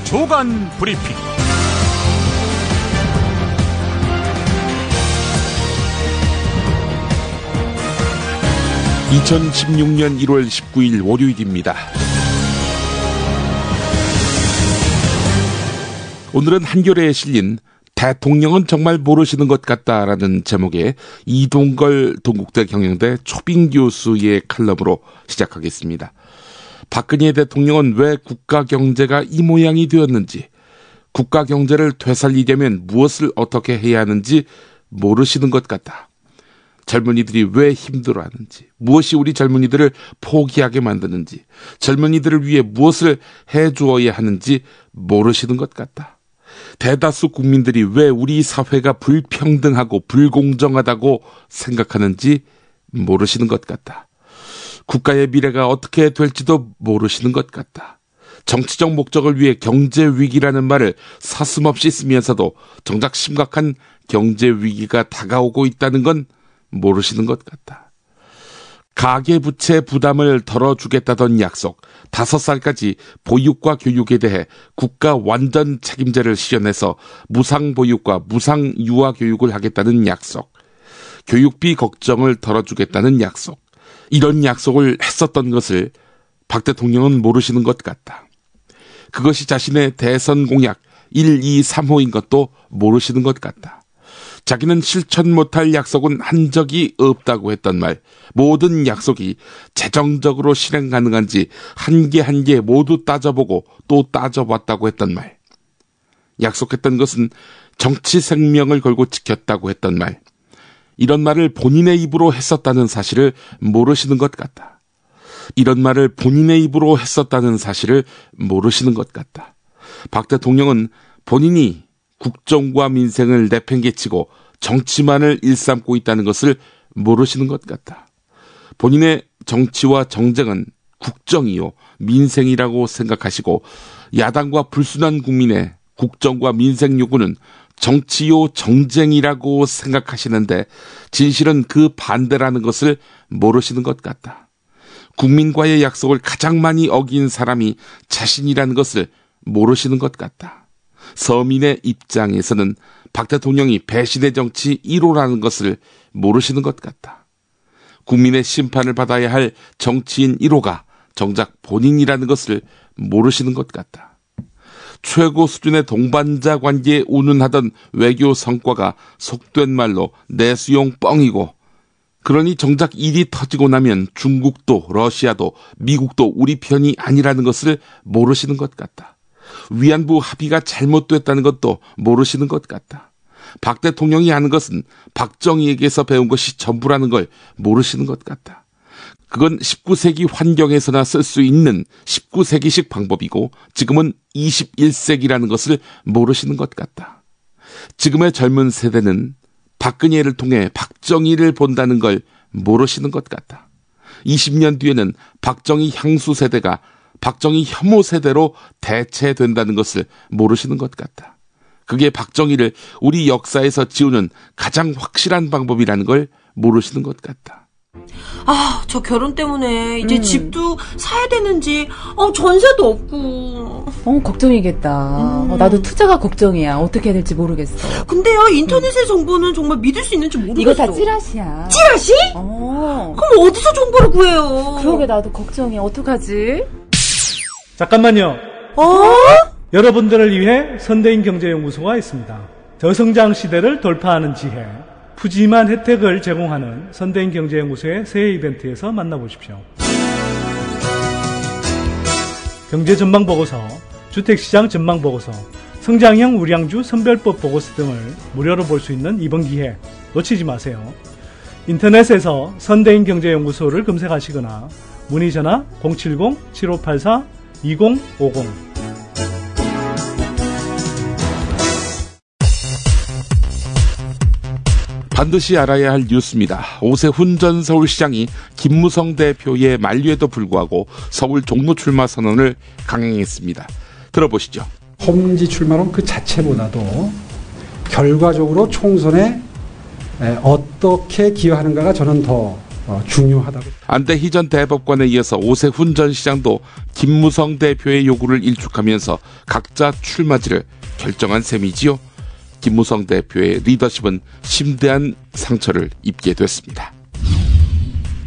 주간 브리핑. 2016년 1월 19일 월요일입니다. 오늘은 한겨레에 실린 대통령은 정말 모르시는 것 같다라는 제목의 이동걸 동국대 경영대 초빙 교수의 칼럼으로 시작하겠습니다. 박근혜 대통령은 왜 국가 경제가 이 모양이 되었는지, 국가 경제를 되살리려면 무엇을 어떻게 해야 하는지 모르시는 것 같다. 젊은이들이 왜 힘들어하는지, 무엇이 우리 젊은이들을 포기하게 만드는지, 젊은이들을 위해 무엇을 해주어야 하는지 모르시는 것 같다. 대다수 국민들이 왜 우리 사회가 불평등하고 불공정하다고 생각하는지 모르시는 것 같다. 국가의 미래가 어떻게 될지도 모르시는 것 같다. 정치적 목적을 위해 경제 위기라는 말을 서슴없이 쓰면서도 정작 심각한 경제 위기가 다가오고 있다는 건 모르시는 것 같다. 가계부채 부담을 덜어주겠다던 약속, 5살까지 보육과 교육에 대해 국가 완전 책임제를 실현해서 무상보육과 무상유아교육을 하겠다는 약속, 교육비 걱정을 덜어주겠다는 약속, 이런 약속을 했었던 것을 박 대통령은 모르시는 것 같다. 그것이 자신의 대선 공약 1, 2, 3호인 것도 모르시는 것 같다. 자기는 실천 못할 약속은 한 적이 없다고 했던 말, 모든 약속이 재정적으로 실행 가능한지 한 개 한 개 모두 따져보고 또 따져봤다고 했던 말, 약속했던 것은 정치 생명을 걸고 지켰다고 했던 말, 이런 말을 본인의 입으로 했었다는 사실을 모르시는 것 같다. 이런 말을 본인의 입으로 했었다는 사실을 모르시는 것 같다. 박 대통령은 본인이 국정과 민생을 내팽개치고 정치만을 일삼고 있다는 것을 모르시는 것 같다. 본인의 정치와 정쟁은 국정이요 민생이라고 생각하시고, 야당과 불순한 국민의 국정과 민생 요구는 정치요 정쟁이라고 생각하시는데 진실은 그 반대라는 것을 모르시는 것 같다. 국민과의 약속을 가장 많이 어긴 사람이 자신이라는 것을 모르시는 것 같다. 서민의 입장에서는 박 대통령이 배신의 정치 1호라는 것을 모르시는 것 같다. 국민의 심판을 받아야 할 정치인 1호가 정작 본인이라는 것을 모르시는 것 같다. 최고 수준의 동반자 관계에 운운하던 외교 성과가 속된 말로 내수용 뻥이고, 그러니 정작 일이 터지고 나면 중국도 러시아도 미국도 우리 편이 아니라는 것을 모르시는 것 같다. 위안부 합의가 잘못됐다는 것도 모르시는 것 같다. 박 대통령이 아는 것은 박정희에게서 배운 것이 전부라는 걸 모르시는 것 같다. 그건 19세기 환경에서나 쓸 수 있는 19세기식 방법이고 지금은 21세기라는 것을 모르시는 것 같다. 지금의 젊은 세대는 박근혜를 통해 박정희를 본다는 걸 모르시는 것 같다. 20년 뒤에는 박정희 향수 세대가 박정희 혐오 세대로 대체된다는 것을 모르시는 것 같다. 그게 박정희를 우리 역사에서 지우는 가장 확실한 방법이라는 걸 모르시는 것 같다. 아, 저 결혼 때문에 이제 집도 사야 되는지, 전세도 없고. 걱정이겠다. 나도 투자가 걱정이야. 어떻게 해야 될지 모르겠어. 근데요, 인터넷의 정보는 정말 믿을 수 있는지 모르겠어. 이거 다 찌라시야. 찌라시? 그럼 어디서 정보를 구해요? 그러게 나도 걱정이야. 어떡하지? 잠깐만요. 여러분들을 위해 선대인 경제연구소가 있습니다. 저성장 시대를 돌파하는 지혜, 푸짐한 혜택을 제공하는 선대인 경제연구소의 새해 이벤트에서 만나보십시오. 경제전망보고서, 주택시장 전망보고서, 성장형 우량주 선별법 보고서 등을 무료로 볼 수 있는 이번 기회 놓치지 마세요. 인터넷에서 선대인 경제연구소를 검색하시거나 문의전화 070-7584-2050. 반드시 알아야 할 뉴스입니다. 오세훈 전 서울시장이 김무성 대표의 만류에도 불구하고 서울 종로 출마 선언을 강행했습니다. 들어보시죠. 험지 출마론 그 자체보다도 결과적으로 총선에 어떻게 기여하는가가 저는 더 중요하다고. 안대희 전 대법관에 이어서 오세훈 전 시장도 김무성 대표의 요구를 일축하면서 각자 출마지를 결정한 셈이지요. 김무성 대표의 리더십은 심대한 상처를 입게 됐습니다.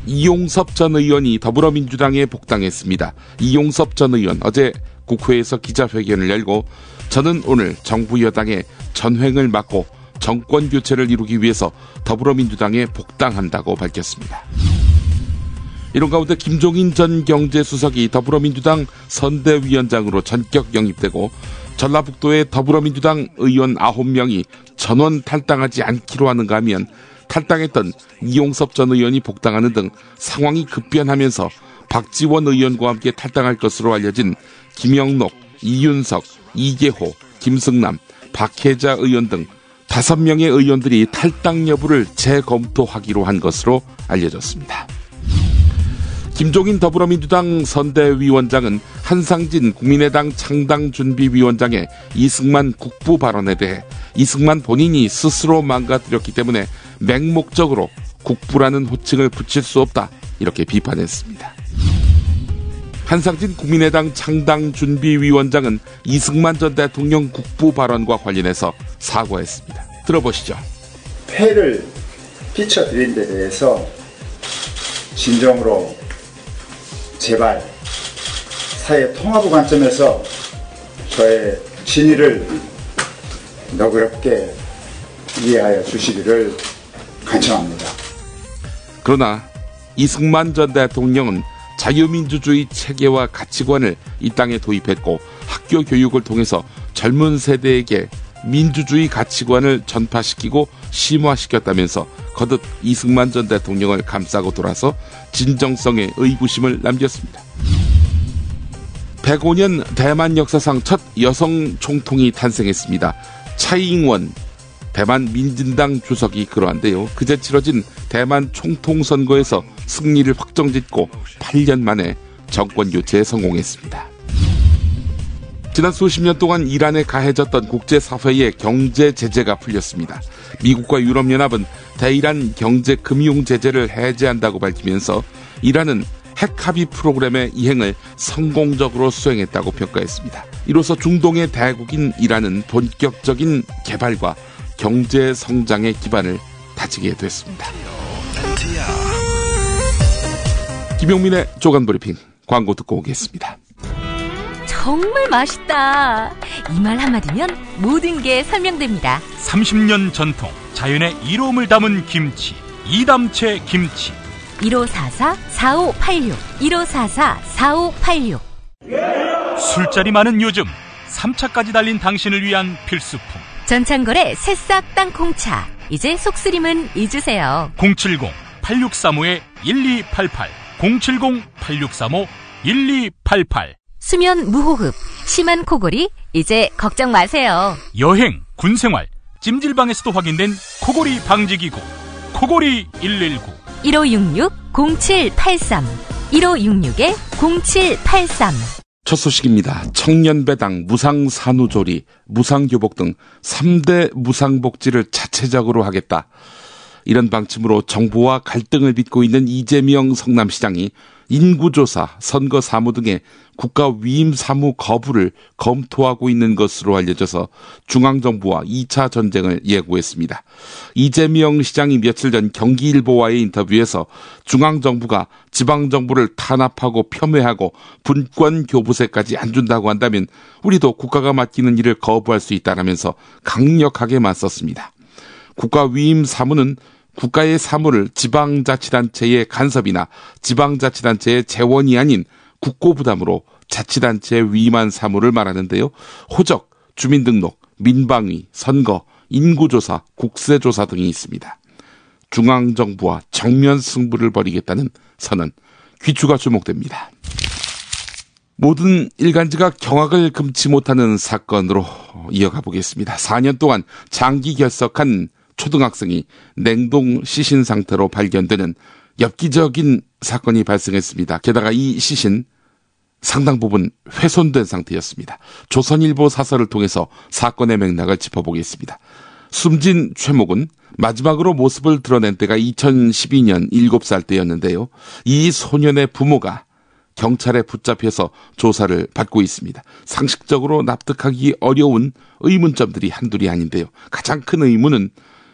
이용섭 전 의원이 더불어민주당에 복당했습니다. 이용섭 전 의원 어제 국회에서 기자회견을 열고 저는 오늘 정부 여당의 전횡을 막고 정권 교체를 이루기 위해서 더불어민주당에 복당한다고 밝혔습니다. 이런 가운데 김종인 전 경제수석이 더불어민주당 선대위원장으로 전격 영입되고 전라북도의 더불어민주당 의원 9명이 전원 탈당하지 않기로 하는가 하면 탈당했던 이용섭 전 의원이 복당하는 등 상황이 급변하면서 박지원 의원과 함께 탈당할 것으로 알려진 김영록, 이윤석, 이계호, 김승남, 박혜자 의원 등 5명의 의원들이 탈당 여부를 재검토하기로 한 것으로 알려졌습니다. 김종인 더불어민주당 선대위원장은 한상진 국민의당 창당준비위원장의 이승만 국부 발언에 대해 이승만 본인이 스스로 망가뜨렸기 때문에 맹목적으로 국부라는 호칭을 붙일 수 없다 이렇게 비판했습니다. 한상진 국민의당 창당준비위원장은 이승만 전 대통령 국부 발언과 관련해서 사과했습니다. 들어보시죠. 폐를 끼쳐드린 데 대해서 진정으로 제발 사회 통합의 관점에서 저의 진의를 너그럽게 이해하여 주시기를 간청합니다. 그러나 이승만 전 대통령은 자유민주주의 체계와 가치관을 이 땅에 도입했고 학교 교육을 통해서 젊은 세대에게 민주주의 가치관을 전파시키고 심화시켰다면서 거듭 이승만 전 대통령을 감싸고 돌아서 진정성의 의구심을 남겼습니다. 105년 대만 역사상 첫 여성 총통이 탄생했습니다. 차이잉원 대만 민진당 주석이 그러한데요. 그제 치러진 대만 총통 선거에서 승리를 확정짓고 8년 만에 정권 교체에 성공했습니다. 지난 수십 년 동안 이란에 가해졌던 국제사회의 경제 제재가 풀렸습니다. 미국과 유럽연합은 대이란 경제 금융 제재를 해제한다고 밝히면서 이란은 핵 합의 프로그램의 이행을 성공적으로 수행했다고 평가했습니다. 이로써 중동의 대국인 이란은 본격적인 개발과 경제 성장의 기반을 다지게 됐습니다. 김용민의 조간브리핑 광고 듣고 오겠습니다. 정말 맛있다. 이 말 한마디면 모든 게 설명됩니다. 30년 전통 자연의 이로움을 담은 김치 이담채 김치 1544-4586 1544-4586 술자리 많은 요즘 3차까지 달린 당신을 위한 필수품 전창걸의 새싹 땅콩차. 이제 속쓰림은 잊으세요. 070-8635-1288 070-8635-1288 수면 무호흡, 심한 코골이 이제 걱정 마세요. 여행, 군생활, 찜질방에서도 확인된 코골이 방지기구 코골이 119 1566-0783 1566-0783 첫 소식입니다. 청년배당, 무상산후조리, 무상교복 등 3대 무상복지를 자체적으로 하겠다. 이런 방침으로 정부와 갈등을 빚고 있는 이재명 성남시장이 인구조사, 선거사무 등의 국가 위임 사무 거부를 검토하고 있는 것으로 알려져서 중앙정부와 2차 전쟁을 예고했습니다. 이재명 시장이 며칠 전 경기일보와의 인터뷰에서 중앙정부가 지방정부를 탄압하고 폄훼하고 분권 교부세까지 안 준다고 한다면 우리도 국가가 맡기는 일을 거부할 수 있다라면서 강력하게 맞섰습니다. 국가 위임 사무는 국가의 사무를 지방자치단체의 간섭이나 지방자치단체의 재원이 아닌 국고부담으로 자치단체에 위임한 사무를 말하는데요. 호적, 주민등록, 민방위, 선거, 인구조사, 국세조사 등이 있습니다. 중앙정부와 정면 승부를 벌이겠다는 선언, 귀추가 주목됩니다. 모든 일간지가 경악을 금치 못하는 사건으로 이어가 보겠습니다. 4년 동안 장기 결석한 초등학생이 냉동 시신 상태로 발견되는 엽기적인 사건이 발생했습니다. 게다가 이 시신 상당 부분 훼손된 상태였습니다. 조선일보 사설을 통해서 사건의 맥락을 짚어보겠습니다. 숨진 최목은 마지막으로 모습을 드러낸 때가 2012년 7살 때였는데요. 이 소년의 부모가 경찰에 붙잡혀서 조사를 받고 있습니다. 상식적으로 납득하기 어려운 의문점들이 한둘이 아닌데요. 가장 큰 의문은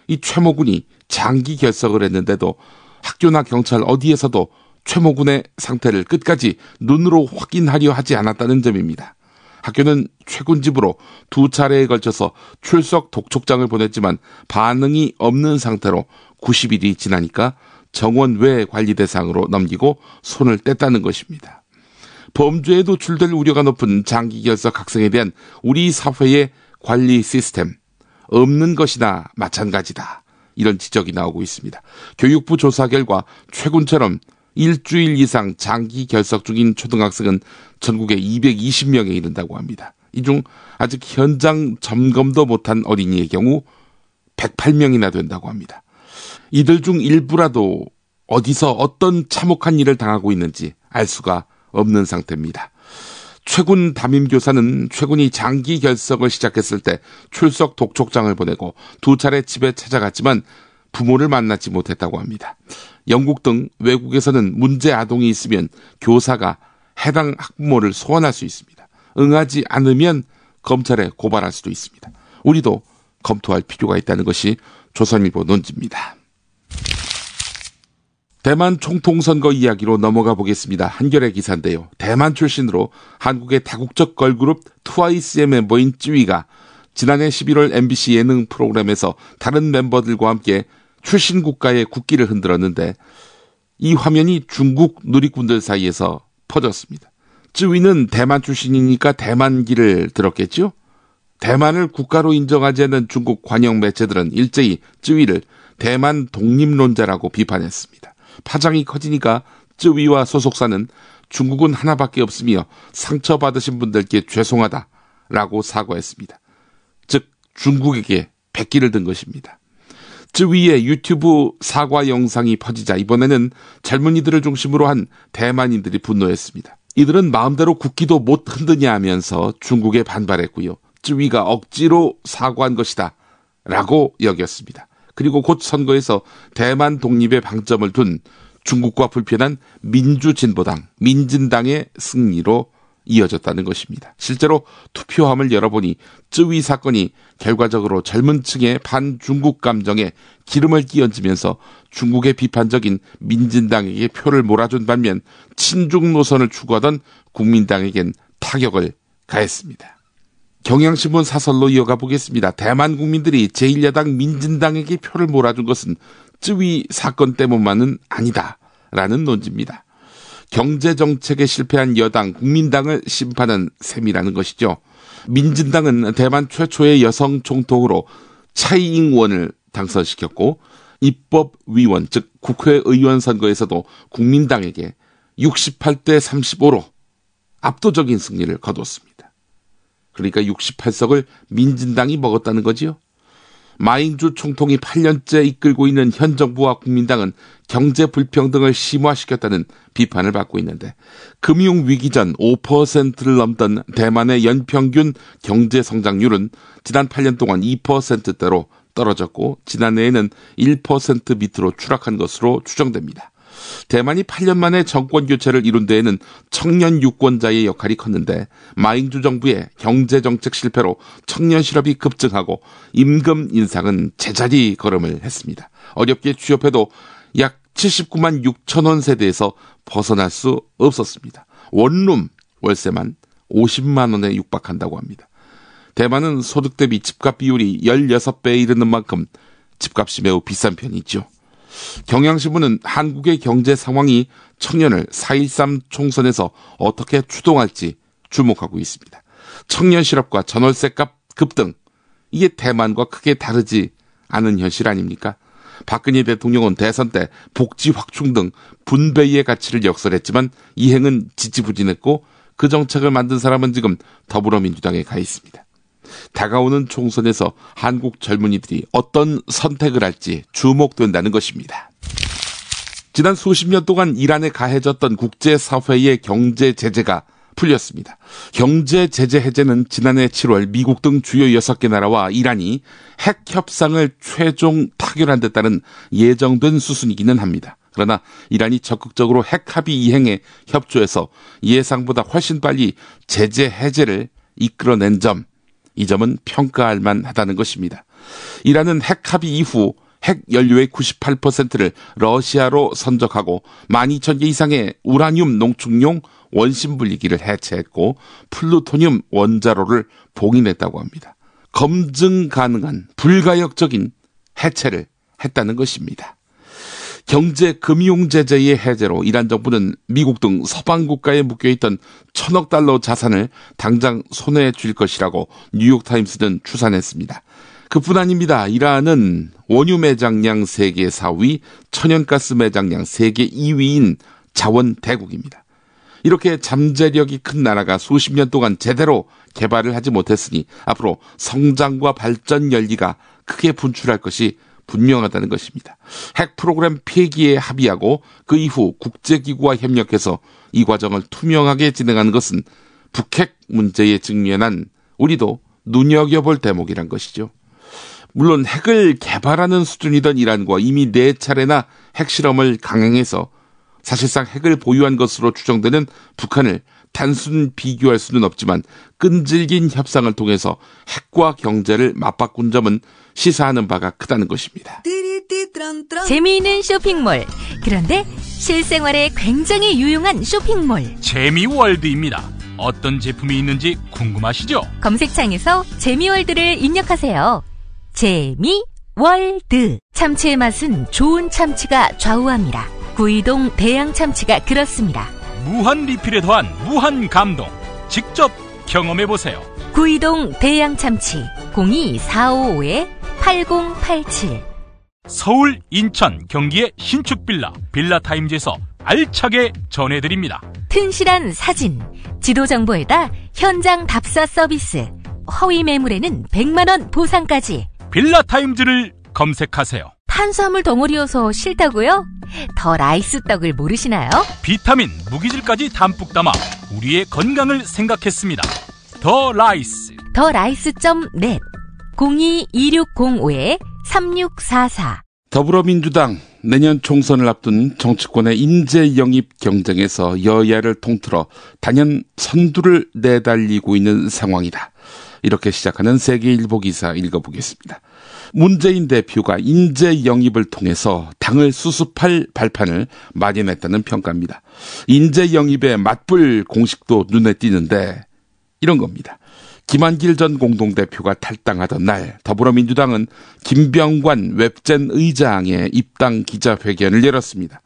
이 최모군이 장기 결석을 했는데도 학교나 경찰 어디에서도 최모군의 상태를 끝까지 눈으로 확인하려 하지 않았다는 점입니다. 학교는 최군 집으로 2차례에 걸쳐서 출석 독촉장을 보냈지만 반응이 없는 상태로 90일이 지나니까 정원 외 관리 대상으로 넘기고 손을 뗐다는 것입니다. 범죄에 노출될 우려가 높은 장기 결석 학생에 대한 우리 사회의 관리 시스템 없는 것이나 마찬가지다. 이런 지적이 나오고 있습니다. 교육부 조사 결과 최군처럼 일주일 이상 장기 결석 중인 초등학생은 전국에 220명에 이른다고 합니다. 이 중 아직 현장 점검도 못한 어린이의 경우 108명이나 된다고 합니다. 이들 중 일부라도 어디서 어떤 참혹한 일을 당하고 있는지 알 수가 없는 상태입니다. 최군 담임교사는 최군이 장기 결석을 시작했을 때 출석 독촉장을 보내고 2차례 집에 찾아갔지만 부모를 만나지 못했다고 합니다. 영국 등 외국에서는 문제 아동이 있으면 교사가 해당 학부모를 소환할 수 있습니다. 응하지 않으면 검찰에 고발할 수도 있습니다. 우리도 검토할 필요가 있다는 것이 조선일보 논지입니다. 대만 총통선거 이야기로 넘어가 보겠습니다. 한겨레 기사인데요. 대만 출신으로 한국의 다국적 걸그룹 트와이스의 멤버인 쯔위가 지난해 11월 MBC 예능 프로그램에서 다른 멤버들과 함께 출신 국가의 국기를 흔들었는데 이 화면이 중국 누리꾼들 사이에서 퍼졌습니다. 쯔위는 대만 출신이니까 대만기를 들었겠죠? 대만을 국가로 인정하지 않는 중국 관영 매체들은 일제히 쯔위를 대만 독립론자라고 비판했습니다. 파장이 커지니까 쯔위와 소속사는 중국은 하나밖에 없으며 상처받으신 분들께 죄송하다라고 사과했습니다. 즉 중국에게 백기를 든 것입니다. 쯔위의 유튜브 사과 영상이 퍼지자 이번에는 젊은이들을 중심으로 한 대만인들이 분노했습니다. 이들은 마음대로 국기도 못 흔드냐 하면서 중국에 반발했고요. 쯔위가 억지로 사과한 것이다 라고 여겼습니다. 그리고 곧 선거에서 대만 독립에 방점을 둔 중국과 불편한 민주진보당, 민진당의 승리로 이어졌다는 것입니다. 실제로 투표함을 열어보니 쯔위 사건이 결과적으로 젊은 층의 반중국 감정에 기름을 끼얹으면서 중국의 비판적인 민진당에게 표를 몰아준 반면 친중 노선을 추구하던 국민당에겐 타격을 가했습니다. 경향신문 사설로 이어가 보겠습니다. 대만 국민들이 제1야당 민진당에게 표를 몰아준 것은 쯔위 사건 때문만은 아니다라는 논지입니다. 경제정책에 실패한 여당 국민당을 심판한 셈이라는 것이죠. 민진당은 대만 최초의 여성 총통으로 차이잉원을 당선시켰고 입법위원 즉 국회의원 선거에서도 국민당에게 68대 35로 압도적인 승리를 거뒀습니다. 그러니까 68석을 민진당이 먹었다는 거지요. 마잉주 총통이 8년째 이끌고 있는 현 정부와 국민당은 경제 불평등을 심화시켰다는 비판을 받고 있는데 금융위기 전 5%를 넘던 대만의 연평균 경제성장률은 지난 8년 동안 2%대로 떨어졌고 지난해에는 1% 밑으로 추락한 것으로 추정됩니다. 대만이 8년 만에 정권 교체를 이룬 데에는 청년 유권자의 역할이 컸는데 마잉주 정부의 경제정책 실패로 청년 실업이 급증하고 임금 인상은 제자리 걸음을 했습니다. 어렵게 취업해도 약 79만 6천 원 세대에서 벗어날 수 없었습니다. 원룸 월세만 50만 원에 육박한다고 합니다. 대만은 소득 대비 집값 비율이 16배에 이르는 만큼 집값이 매우 비싼 편이죠. 경향신문은 한국의 경제 상황이 청년을 4.13 총선에서 어떻게 추동할지 주목하고 있습니다. 청년 실업과 전월세값 급등, 이게 대만과 크게 다르지 않은 현실 아닙니까? 박근혜 대통령은 대선 때 복지 확충 등 분배의 가치를 역설했지만 이행은 지지부진했고 그 정책을 만든 사람은 지금 더불어민주당에 가 있습니다. 다가오는 총선에서 한국 젊은이들이 어떤 선택을 할지 주목된다는 것입니다. 지난 수십 년 동안 이란에 가해졌던 국제사회의 경제 제재가 풀렸습니다. 경제 제재 해제는 지난해 7월 미국 등 주요 6개 나라와 이란이 핵 협상을 최종 타결한 데 따른 예정된 수순이기는 합니다. 그러나 이란이 적극적으로 핵 합의 이행에 협조해서 예상보다 훨씬 빨리 제재 해제를 이끌어낸 점, 이 점은 평가할 만하다는 것입니다. 이란은 핵 합의 이후 핵 연료의 98%를 러시아로 선적하고 12,000개 이상의 우라늄 농축용 원심 분리기를 해체했고 플루토늄 원자로를 봉인했다고 합니다. 검증 가능한 불가역적인 해체를 했다는 것입니다. 경제 금융 제재의 해제로 이란 정부는 미국 등 서방 국가에 묶여있던 1,000억 달러 자산을 당장 손에 쥘 것이라고 뉴욕타임스는 추산했습니다. 그뿐 아닙니다. 이란은 원유 매장량 세계 4위, 천연가스 매장량 세계 2위인 자원 대국입니다. 이렇게 잠재력이 큰 나라가 수십 년 동안 제대로 개발을 하지 못했으니 앞으로 성장과 발전 열기가 크게 분출할 것이 분명하다는 것입니다. 핵 프로그램 폐기에 합의하고 그 이후 국제기구와 협력해서 이 과정을 투명하게 진행하는 것은 북핵 문제에 직면한 우리도 눈여겨볼 대목이란 것이죠. 물론 핵을 개발하는 수준이던 이란과 이미 4차례나 핵실험을 강행해서 사실상 핵을 보유한 것으로 추정되는 북한을 단순 비교할 수는 없지만 끈질긴 협상을 통해서 핵과 경제를 맞바꾼 점은 시사하는 바가 크다는 것입니다. 재미있는 쇼핑몰. 그런데 실생활에 굉장히 유용한 쇼핑몰. 재미월드입니다. 어떤 제품이 있는지 궁금하시죠? 검색창에서 재미월드를 입력하세요. 재미월드. 참치의 맛은 좋은 참치가 좌우합니다. 구이동 대양 참치가 그렇습니다. 무한 리필에 더한 무한 감동. 직접 경험해보세요. 구이동 대양 참치 02-455-8087. 서울, 인천, 경기의 신축 빌라타임즈에서 알차게 전해드립니다. 튼실한 사진, 지도 정보에다 현장 답사 서비스, 허위 매물에는 100만원 보상까지. 빌라타임즈를 검색하세요. 탄수화물 덩어리여서 싫다고요? 더 라이스 떡을 모르시나요? 비타민, 무기질까지 담뿍 담아 우리의 건강을 생각했습니다. 더 라이스. 더 라이스.net 02-2605-3644. 더불어민주당 내년 총선을 앞둔 정치권의 인재 영입 경쟁에서 여야를 통틀어 단연 선두를 내달리고 있는 상황이다. 이렇게 시작하는 세계일보 기사 읽어보겠습니다. 문재인 대표가 인재 영입을 통해서 당을 수습할 발판을 마련했다는 평가입니다. 인재 영입에 맞불 공식도 눈에 띄는데 이런 겁니다. 김한길 전 공동대표가 탈당하던 날 더불어민주당은 김병관 웹젠 의장의 입당 기자회견을 열었습니다.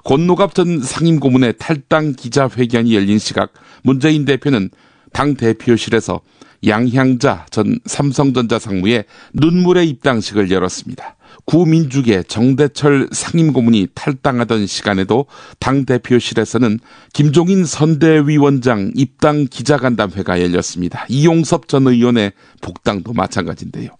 권노갑 전 상임고문의 탈당 기자회견이 열린 시각 문재인 대표는 당 대표실에서 양향자 전 삼성전자 상무의 눈물의 입당식을 열었습니다. 구민주계 정대철 상임고문이 탈당하던 시간에도 당 대표실에서는 김종인 선대위원장 입당 기자간담회가 열렸습니다. 이용섭 전 의원의 복당도 마찬가지인데요.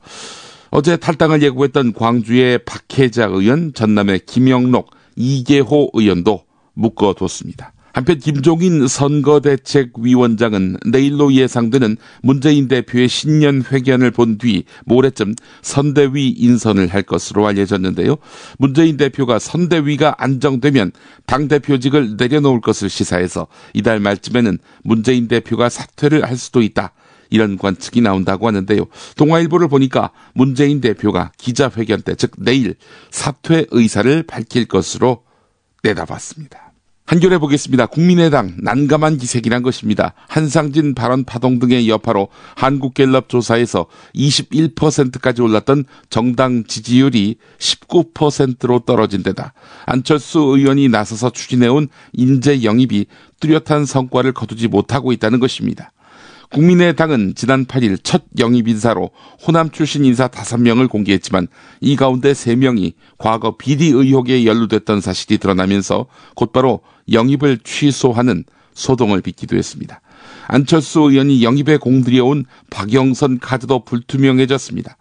어제 탈당을 예고했던 광주의 박혜자 의원, 전남의 김영록, 이계호 의원도 묶어뒀습니다. 한편 김종인 선거대책위원장은 내일로 예상되는 문재인 대표의 신년 회견을 본 뒤 모레쯤 선대위 인선을 할 것으로 알려졌는데요. 문재인 대표가 선대위가 안정되면 당대표직을 내려놓을 것을 시사해서 이달 말쯤에는 문재인 대표가 사퇴를 할 수도 있다. 이런 관측이 나온다고 하는데요. 동아일보를 보니까 문재인 대표가 기자회견 때, 즉 내일 사퇴 의사를 밝힐 것으로 내다봤습니다. 한겨레 보겠습니다. 국민의당 난감한 기색이란 것입니다. 한상진 발언 파동 등의 여파로 한국갤럽 조사에서 21%까지 올랐던 정당 지지율이 19%로 떨어진 데다 안철수 의원이 나서서 추진해온 인재 영입이 뚜렷한 성과를 거두지 못하고 있다는 것입니다. 국민의당은 지난 8일 첫 영입 인사로 호남 출신 인사 5명을 공개했지만 이 가운데 3명이 과거 비리 의혹에 연루됐던 사실이 드러나면서 곧바로 영입을 취소하는 소동을 빚기도 했습니다. 안철수 의원이 영입에 공들여온 박영선 카드도 불투명해졌습니다.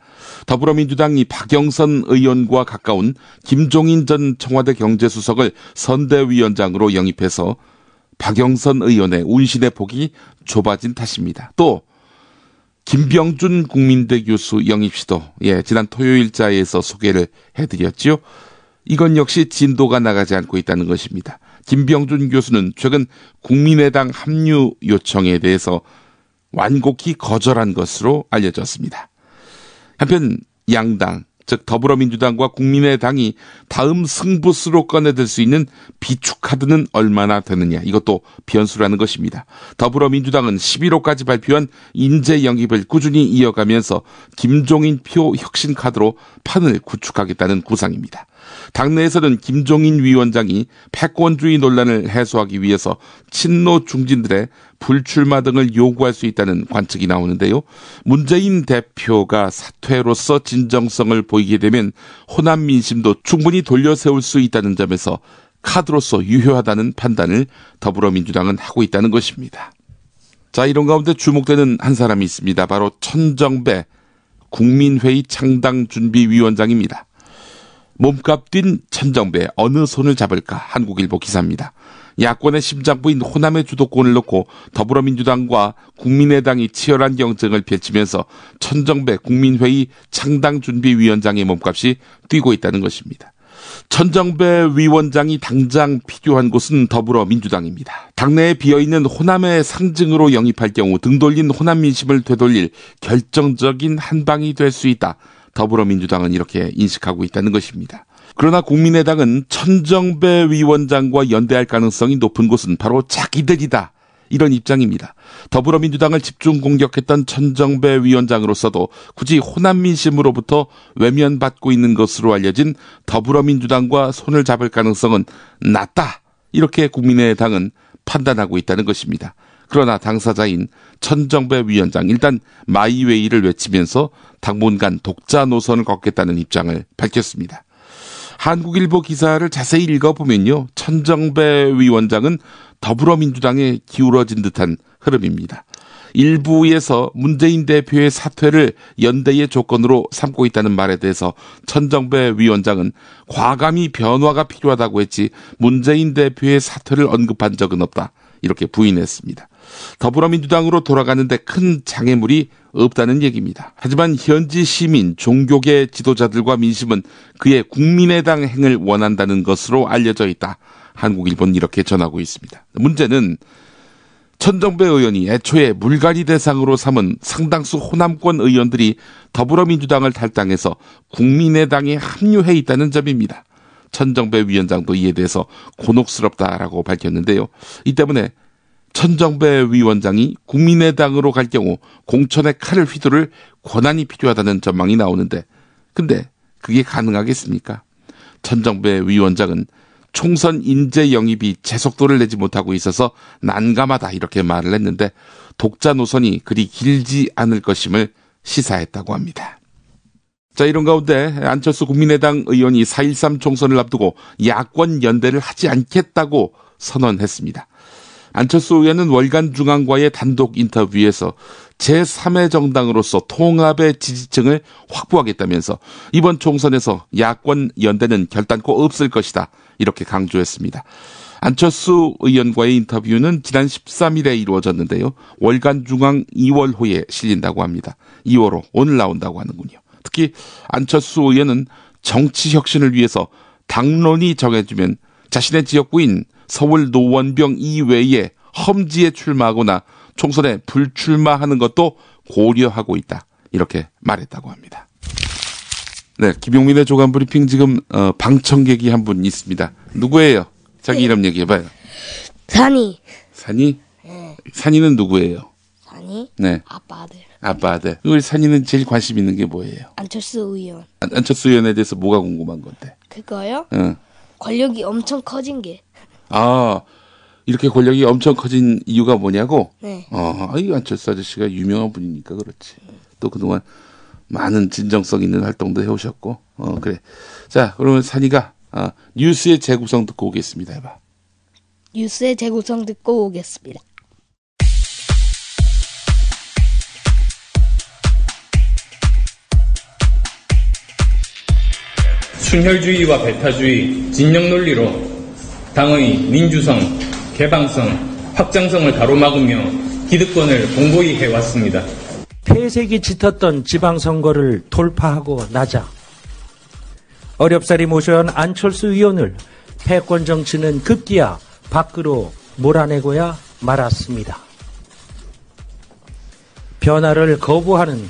더불어민주당이 박영선 의원과 가까운 김종인 전 청와대 경제수석을 선대위원장으로 영입해서 박영선 의원의 운신의 폭이 좁아진 탓입니다. 또 김병준 국민대 교수 영입시도 지난 토요일자에서 소개를 해드렸지요. 이건 역시 진도가 나가지 않고 있다는 것입니다. 김병준 교수는 최근 국민의당 합류 요청에 대해서 완곡히 거절한 것으로 알려졌습니다. 한편 양당, 즉 더불어민주당과 국민의당이 다음 승부수로 꺼내들 수 있는 비축카드는 얼마나 되느냐, 이것도 변수라는 것입니다. 더불어민주당은 11호까지 발표한 인재 영입을 꾸준히 이어가면서 김종인 표 혁신카드로 판을 구축하겠다는 구상입니다. 당내에서는 김종인 위원장이 패권주의 논란을 해소하기 위해서 친노 중진들의 불출마 등을 요구할 수 있다는 관측이 나오는데요. 문재인 대표가 사퇴로서 진정성을 보이게 되면 호남 민심도 충분히 돌려세울 수 있다는 점에서 카드로서 유효하다는 판단을 더불어민주당은 하고 있다는 것입니다. 자, 이런 가운데 주목되는 한 사람이 있습니다. 바로 천정배 국민회의 창당준비위원장입니다. 몸값 뛴 천정배, 어느 손을 잡을까? 한국일보 기사입니다. 야권의 심장부인 호남의 주도권을 놓고 더불어민주당과 국민의당이 치열한 경쟁을 펼치면서 천정배 국민회의 창당준비위원장의 몸값이 뛰고 있다는 것입니다. 천정배 위원장이 당장 필요한 곳은 더불어민주당입니다. 당내에 비어있는 호남의 상징으로 영입할 경우 등 돌린 호남 민심을 되돌릴 결정적인 한 방이 될 수 있다. 더불어민주당은 이렇게 인식하고 있다는 것입니다. 그러나 국민의당은 천정배 위원장과 연대할 가능성이 높은 곳은 바로 자기들이다, 이런 입장입니다. 더불어민주당을 집중 공격했던 천정배 위원장으로서도 굳이 호남 민심으로부터 외면받고 있는 것으로 알려진 더불어민주당과 손을 잡을 가능성은 낮다, 이렇게 국민의당은 판단하고 있다는 것입니다. 그러나 당사자인 천정배 위원장 일단 마이웨이를 외치면서 당분간 독자 노선을 걷겠다는 입장을 밝혔습니다. 한국일보 기사를 자세히 읽어보면요, 천정배 위원장은 더불어민주당에 기울어진 듯한 흐름입니다. 일부에서 문재인 대표의 사퇴를 연대의 조건으로 삼고 있다는 말에 대해서 천정배 위원장은 과감히 변화가 필요하다고 했지 문재인 대표의 사퇴를 언급한 적은 없다, 이렇게 부인했습니다. 더불어민주당으로 돌아가는데 큰 장애물이 없다는 얘기입니다. 하지만 현지 시민, 종교계 지도자들과 민심은 그의 국민의당 행을 원한다는 것으로 알려져 있다. 한국일보는 이렇게 전하고 있습니다. 문제는 천정배 의원이 애초에 물갈이 대상으로 삼은 상당수 호남권 의원들이 더불어민주당을 탈당해서 국민의당에 합류해 있다는 점입니다. 천정배 위원장도 이에 대해서 곤혹스럽다라고 밝혔는데요. 이 때문에 천정배 위원장이 국민의당으로 갈 경우 공천의 칼을 휘두를 권한이 필요하다는 전망이 나오는데, 근데 그게 가능하겠습니까? 천정배 위원장은 총선 인재 영입이 제속도를 내지 못하고 있어서 난감하다, 이렇게 말을 했는데 독자 노선이 그리 길지 않을 것임을 시사했다고 합니다. 자, 이런 가운데 안철수 국민의당 의원이 4.13 총선을 앞두고 야권 연대를 하지 않겠다고 선언했습니다. 안철수 의원은 월간 중앙과의 단독 인터뷰에서 제3의 정당으로서 통합의 지지층을 확보하겠다면서 이번 총선에서 야권 연대는 결단코 없을 것이다, 이렇게 강조했습니다. 안철수 의원과의 인터뷰는 지난 13일에 이루어졌는데요. 월간 중앙 2월호에 실린다고 합니다. 2월호, 오늘 나온다고 하는군요. 특히 안철수 의원은 정치 혁신을 위해서 당론이 정해지면 자신의 지역구인 서울 노원병 이외에 험지에 출마하거나 총선에 불출마하는 것도 고려하고 있다, 이렇게 말했다고 합니다. 네, 김용민의 조간 브리핑 지금 방청객이 한 분 있습니다. 누구예요? 자기 이름 얘기해봐요. 산이. 산이? 네. 산이는 누구예요? 산이? 네. 아빠 아들. 아빠 아들. 우리 산이는 제일 관심 있는 게 뭐예요? 안철수 의원. 안철수 의원에 대해서 뭐가 궁금한 건데? 그거요? 응. 권력이 엄청 커진 게. 아, 이렇게 권력이 엄청 커진 이유가 뭐냐고? 네. 이 안철수 아저씨가 유명한 분이니까 그렇지. 또 그동안 많은 진정성 있는 활동도 해오셨고, 그래. 자, 그러면 산이가 뉴스의 재구성 듣고 오겠습니다. 해봐. 뉴스의 재구성 듣고 오겠습니다. 순혈주의와 배타주의, 진영 논리로 당의 민주성, 개방성, 확장성을 가로막으며 기득권을 공고히 해왔습니다. 폐색이 짙었던 지방선거를 돌파하고 나자 어렵사리 모셔온 안철수 의원을 패권 정치는 급기야 밖으로 몰아내고야 말았습니다. 변화를 거부하는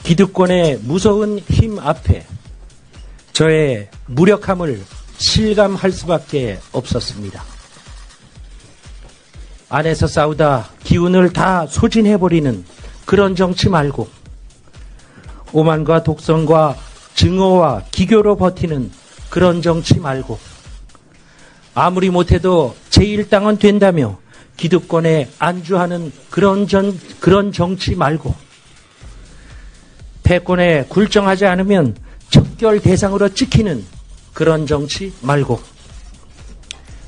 기득권의 무서운 힘 앞에 저의 무력함을 실감할 수밖에 없었습니다. 안에서 싸우다 기운을 다 소진해버리는 그런 정치 말고 오만과 독선과 증오와 기교로 버티는 그런 정치 말고 아무리 못해도 제1당은 된다며 기득권에 안주하는 그런 정치 말고 패권에 굴정하지 않으면 척결 대상으로 찍히는 그런 정치 말고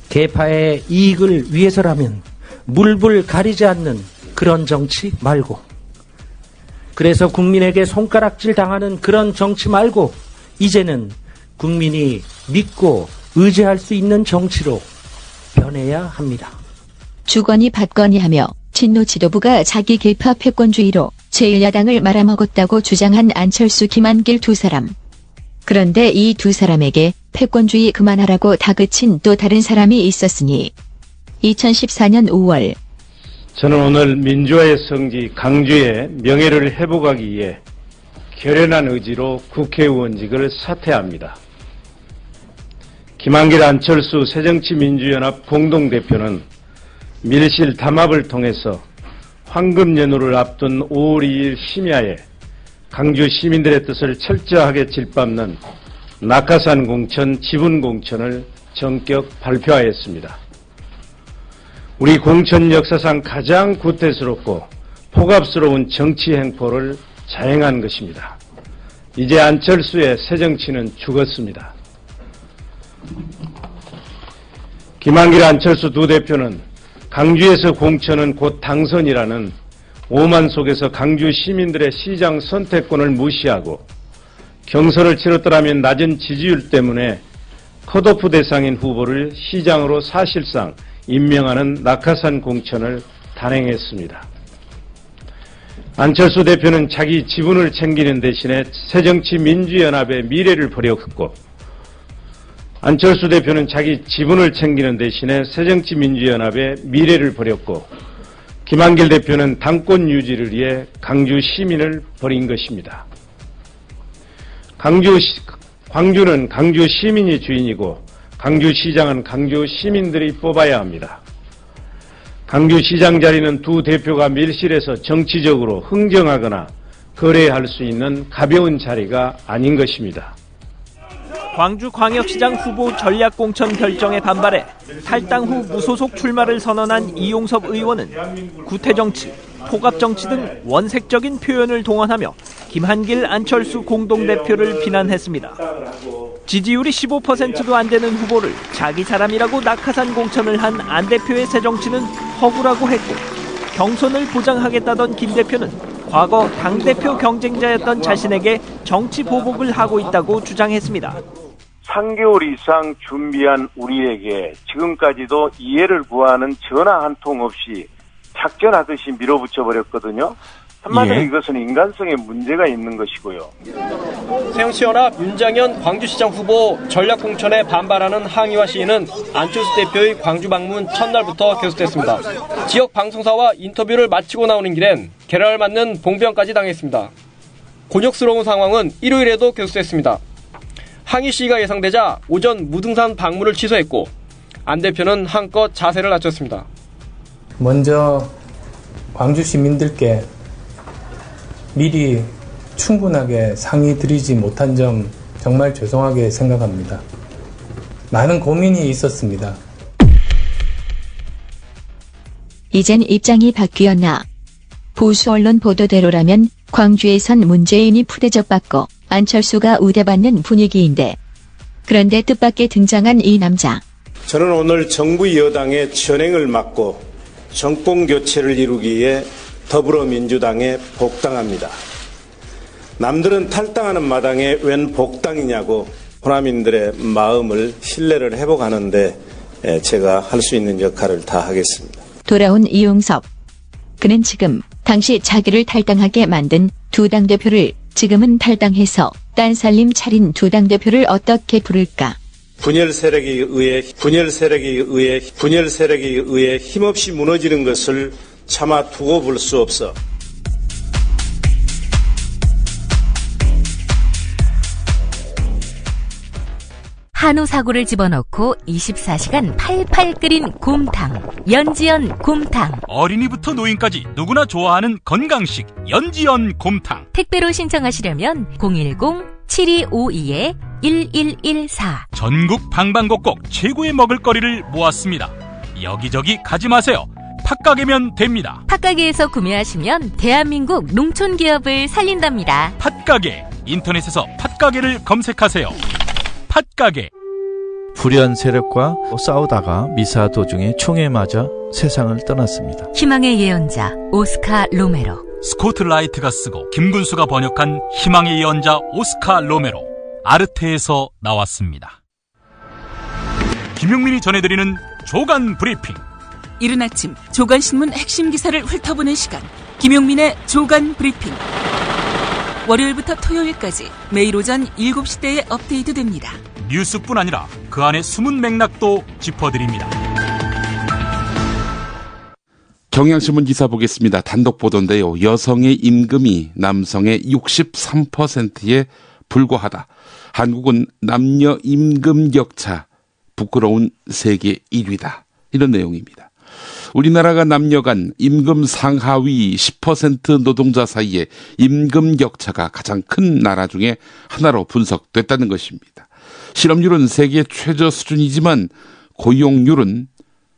계파의 이익을 위해서라면 물불 가리지 않는 그런 정치 말고 그래서 국민에게 손가락질 당하는 그런 정치 말고 이제는 국민이 믿고 의지할 수 있는 정치로 변해야 합니다. 주거니 받거니 하며 친노 지도부가 자기 계파 패권주의로 제1야당을 말아먹었다고 주장한 안철수 김한길 두 사람. 그런데 이 두 사람에게 패권주의 그만하라고 다그친 또 다른 사람이 있었으니 2014년 5월 저는 오늘 민주화의 성지 강주의 명예를 회복하기 위해 결연한 의지로 국회의원직을 사퇴합니다. 김한길 안철수 새정치민주연합 공동대표는 밀실 담합을 통해서 황금연휴를 앞둔 5월 2일 심야에 강주 시민들의 뜻을 철저하게 짓밟는 낙하산 공천, 지분 공천을 전격 발표하였습니다. 우리 공천 역사상 가장 구태스럽고 폭압스러운 정치 행포를 자행한 것입니다. 이제 안철수의 새정치는 죽었습니다. 김한길 안철수 두 대표는 강주에서 공천은 곧 당선이라는 오만 속에서 강주 시민들의 시장 선택권을 무시하고 경선을 치렀더라면 낮은 지지율 때문에 컷오프 대상인 후보를 시장으로 사실상 임명하는 낙하산 공천을 단행했습니다. 안철수 대표는 자기 지분을 챙기는 대신에 새정치민주연합의 미래를 버렸고 안철수 대표는 자기 지분을 챙기는 대신에 새정치민주연합의 미래를 버렸고 김한길 대표는 당권 유지를 위해 강주 시민을 버린 것입니다. 광주는 강주 시민이 주인이고 강주시장은 강주 시민들이 뽑아야 합니다. 강주시장 자리는 두 대표가 밀실에서 정치적으로 흥정하거나 거래할 수 있는 가벼운 자리가 아닌 것입니다. 광주광역시장 후보 전략공천 결정에 반발해 탈당 후 무소속 출마를 선언한 이용섭 의원은 구태정치, 폭압정치 등 원색적인 표현을 동원하며 김한길, 안철수 공동대표를 비난했습니다. 지지율이 15%도 안 되는 후보를 자기 사람이라고 낙하산 공천을 한 안 대표의 새정치는 허구라고 했고 경선을 보장하겠다던 김 대표는 과거 당대표 경쟁자였던 자신에게 정치 보복을 하고 있다고 주장했습니다. 3개월 이상 준비한 우리에게 지금까지도 이해를 구하는 전화 한 통 없이 작전하듯이 밀어붙여버렸거든요. 한마디로 이것은 인간성에 문제가 있는 것이고요. 새정치연합 윤장현 광주시장 후보 전략공천에 반발하는 항의와 시위는 안철수 대표의 광주 방문 첫날부터 계속됐습니다. 지역 방송사와 인터뷰를 마치고 나오는 길엔 계란을 맞는 봉변까지 당했습니다. 곤욕스러운 상황은 일요일에도 계속됐습니다. 항의 시위가 예상되자 오전 무등산 방문을 취소했고 안 대표는 한껏 자세를 낮췄습니다. 먼저 광주 시민들께 미리 충분하게 상의 드리지 못한 점 정말 죄송하게 생각합니다. 많은 고민이 있었습니다. 이젠 입장이 바뀌었나. 보수 언론 보도대로라면 광주에선 문재인이 푸대접받고 안철수가 우대받는 분위기인데 그런데 뜻밖의 등장한 이 남자. 저는 오늘 정부 여당의 전횡을 막고 정권 교체를 이루기 위해 더불어민주당에 복당합니다. 남들은 탈당하는 마당에 웬 복당이냐고 호남인들의 마음을 신뢰를 회복하는데 제가 할 수 있는 역할을 다 하겠습니다. 돌아온 이용섭. 그는 지금 당시 자기를 탈당하게 만든 두 당대표를 지금은 탈당해서 딴살림 차린 두 당대표를 어떻게 부를까? 분열 세력에 의해 힘없이 무너지는 것을 차마 두고 볼 수 없어. 한우 사고를 집어넣고 24시간 팔팔 끓인 곰탕, 연지연 곰탕. 어린이부터 노인까지 누구나 좋아하는 건강식 연지연 곰탕. 택배로 신청하시려면 010-7252-1114. 전국 방방곡곡 최고의 먹을거리를 모았습니다. 여기저기 가지 마세요. 팥가게면 됩니다. 팥가게에서 구매하시면 대한민국 농촌기업을 살린답니다. 팥가게. 인터넷에서 팥가게를 검색하세요. 팥가게. 불의한 세력과 싸우다가 미사 도중에 총에 맞아 세상을 떠났습니다. 희망의 예언자 오스카 로메로. 스코트 라이트가 쓰고 김군수가 번역한 희망의 예언자 오스카 로메로. 아르테에서 나왔습니다. 김용민이 전해드리는 조간 브리핑. 이른 아침 조간신문 핵심 기사를 훑어보는 시간, 김용민의 조간 브리핑. 월요일부터 토요일까지 매일 오전 7시대에 업데이트됩니다. 뉴스뿐 아니라 그 안에 숨은 맥락도 짚어드립니다. 경향신문 기사 보겠습니다. 단독 보도인데요. 여성의 임금이 남성의 63%에 불과하다. 한국은 남녀 임금 격차 부끄러운 세계 1위다. 이런 내용입니다. 우리나라가 남녀 간 임금 상하위 10% 노동자 사이에 임금 격차가 가장 큰 나라 중에 하나로 분석됐다는 것입니다. 실업률은 세계 최저 수준이지만 고용률은